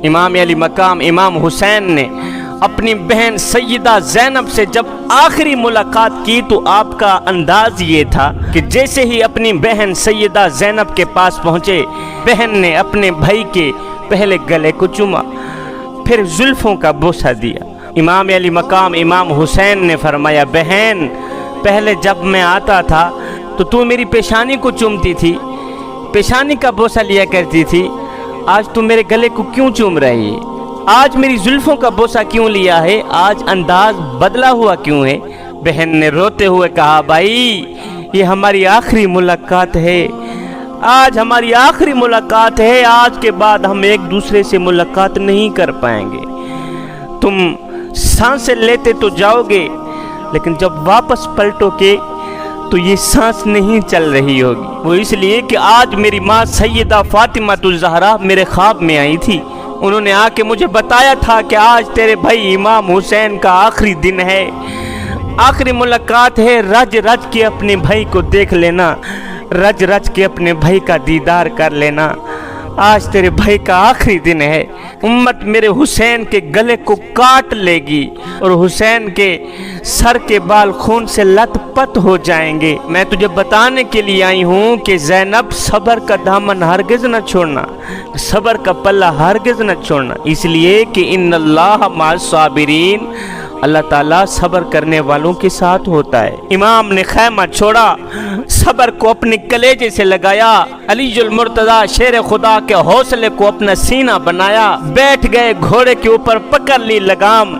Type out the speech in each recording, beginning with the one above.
امام علی مقام امام حسین نے اپنی بہن سیدہ زینب سے جب آخری ملاقات کی تو آپ کا انداز یہ تھا کہ جیسے ہی اپنی بہن سیدہ زینب کے پاس پہنچے، بہن نے اپنے بھائی کے پہلے گلے کو چوما، پھر زلفوں کا بوسہ دیا۔ امام علی مقام امام حسین نے فرمایا، بہن پہلے جب میں آتا تھا تو میری پیشانی کو چومتی تھی، پیشانی کا بوسہ لیا کرتی تھی، آج تو میرے گلے کو کیوں چوم رہی ہے؟ آج میری زلفوں کا بوسہ کیوں لیا ہے؟ آج انداز بدلا ہوا کیوں ہے؟ بہن نے روتے ہوئے کہا، بھائی یہ ہماری آخری ملاقات ہے، آج ہماری آخری ملاقات ہے، آج کے بعد ہم ایک دوسرے سے ملاقات نہیں کر پائیں گے۔ تم سانسیں لیتے تو جاؤ گے، لیکن جب واپس پلٹو گے تو یہ سانس نہیں چل رہی ہوگی۔ وہ اس لیے کہ آج میری ماں سیدہ فاطمہ الزہرا میرے خواب میں آئی تھی، انہوں نے آ کے مجھے بتایا تھا کہ آج تیرے بھائی امام حسین کا آخری دن ہے، آخری ملاقات ہے، رج رج کے اپنے بھائی کو دیکھ لینا، رج رج کے اپنے بھائی کا دیدار کر لینا، آج تیرے بھائی کا آخری دن ہے، امت میرے حسین کے گلے کو کاٹ لے گی اور حسین کے سر کے بال خون سے لت پت ہو جائیں گے۔ میں تجھے بتانے کے لیے آئی ہوں کہ زینب صبر کا دامن ہرگز نہ چھوڑنا، صبر کا پلہ ہرگز نہ چھوڑنا، اس لیے کہ ان اللہ مع الصابرین، اللہ تعالیٰ صبر کرنے والوں کے ساتھ ہوتا ہے۔ امام نے خیمہ چھوڑا، صبر کو اپنے کلیجے سے لگایا، علی المرتضیٰ شیر خدا کے حوصلے کو اپنا سینہ بنایا، بیٹھ گئے گھوڑے کے اوپر، پکڑ لی لگام،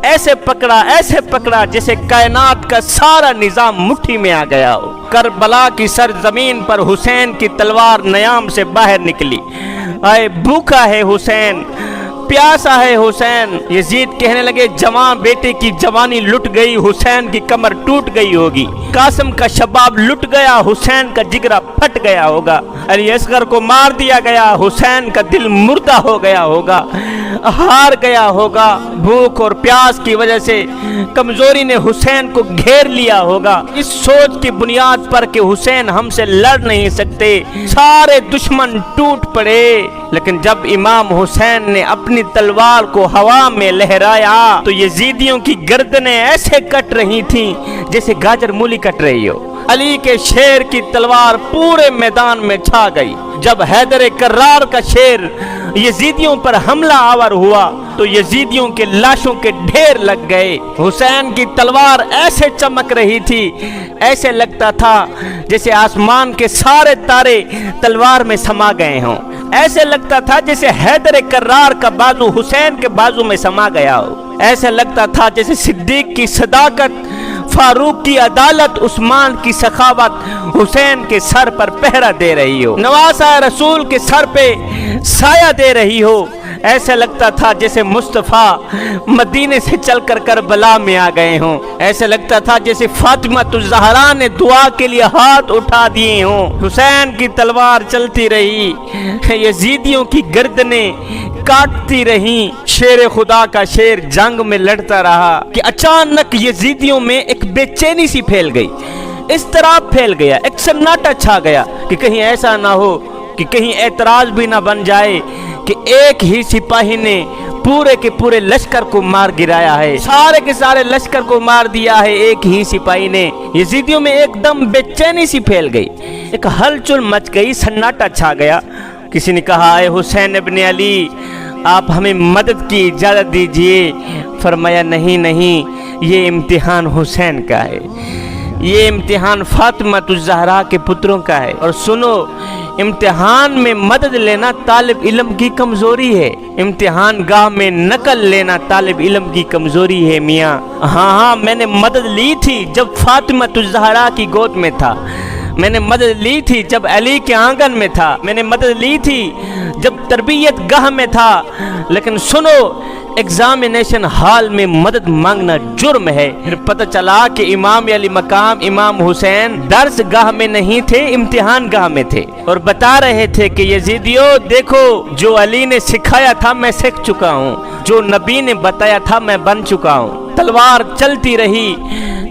ایسے پکڑا جیسے کائنات کا سارا نظام مٹھی میں آ گیا ہو۔ کربلا کی سرزمین پر حسین کی تلوار نیام سے باہر نکلی، آئے بھوکا ہے حسین، پیاسا ہے حسین۔ یزید کہنے لگے، جوان بیٹے کی جوانی لٹ گئی، حسین کی کمر ٹوٹ گئی ہوگی، قاسم کا شباب لٹ گیا، حسین کا جگرہ پھٹ گیا ہوگا، علی اصغر کو مار دیا گیا، حسین کا دل مردہ ہو گیا ہوگا، ہار گیا ہوگا، بھوک اور پیاس کی وجہ سے کمزوری نے حسین کو گھیر لیا ہوگا۔ اس سوچ کی بنیاد پر کہ حسین ہم سے لڑ نہیں سکتے، سارے دشمن ٹوٹ پڑے، لیکن جب امام حسین نے اپنی تلوار کو ہوا میں لہرایا تو یزیدیوں کی گردنیں ایسے کٹ رہی تھیں جیسے گاجر مولی کٹ رہی ہو۔ علی کے شیر کی تلوار پورے میدان میں چھا گئی۔ جب حیدر کرار کا شیر یزیدیوں پر حملہ آور ہوا تو یزیدیوں کے لاشوں کے ڈھیر لگ گئے۔ حسین کی تلوار ایسے چمک رہی تھی، ایسے لگتا تھا جیسے آسمان کے سارے تارے تلوار میں سما گئے ہوں، ایسے لگتا تھا جیسے حیدر کرار کا بازو حسین کے بازو میں سما گیا ہو، ایسے لگتا تھا جیسے صدیق کی صداقت، فاروق کی عدالت، عثمان کی سخاوت حسین کے سر پر پہرا دے رہی ہو، نواسہ رسول کے سر پہ سایہ دے رہی ہو، ایسے لگتا تھا جیسے مصطفیٰ مدینے سے چل کر کربلا میں آ گئے ہوں، ایسے لگتا تھا جیسے فاطمہ الزہرا نے دعا کے لیے ہاتھ اٹھا دیے ہوں۔ حسین کی تلوار چلتی رہی، یزیدیوں کی گردنیں کاٹتی رہیں، شیر خدا کا شیر جنگ میں لڑتا رہا کہ اچانک یزیدیوں میں ایک بے چینی سی پھیل گئی، اضطراب پھیل گیا، ایک سناٹا چھا گیا کہ کہیں ایسا نہ ہو کہ کہیں اعتراض بھی نہ بن جائے کہ ایک ہی سپاہی نے پورے کے پورے لشکر کو مار گرایا ہے، سارے کے سارے لشکر کو مار دیا ہے ایک ہی سپاہی نے۔ یزیدیوں میں ایک دم بے چینی سی پھیل گئی، ایک ہلچل مچ گئی، سناٹا چھا گیا۔ کسی نے کہا، اے حسین ابن علی، آپ ہمیں مدد کی اجازت دیجئے۔ فرمایا، نہیں، یہ امتحان حسین کا ہے، یہ امتحان فاطمہ الزہرا کے پتروں کا ہے، اور سنو، امتحان میں مدد لینا طالب علم کی کمزوری ہے، امتحان گاہ میں نقل لینا طالب علم کی کمزوری ہے میاں۔ ہاں میں نے مدد لی تھی جب فاطمہ الزہرا کی گود میں تھا، میں نے مدد لی تھی جب علی کے آنگن میں تھا، میں نے مدد لی تھی جب تربیت گاہ میں تھا، لیکن سنو، ایگزامینیشن ہال میں مدد مانگنا جرم ہے۔ پھر پتہ چلا کہ امام علی مقام امام حسین درس گاہ میں نہیں تھے، امتحان گاہ میں تھے، اور بتا رہے تھے کہ یزیدیو دیکھو، جو علی نے سکھایا تھا میں سیکھ چکا ہوں، جو نبی نے بتایا تھا میں بن چکا ہوں۔ تلوار چلتی رہی،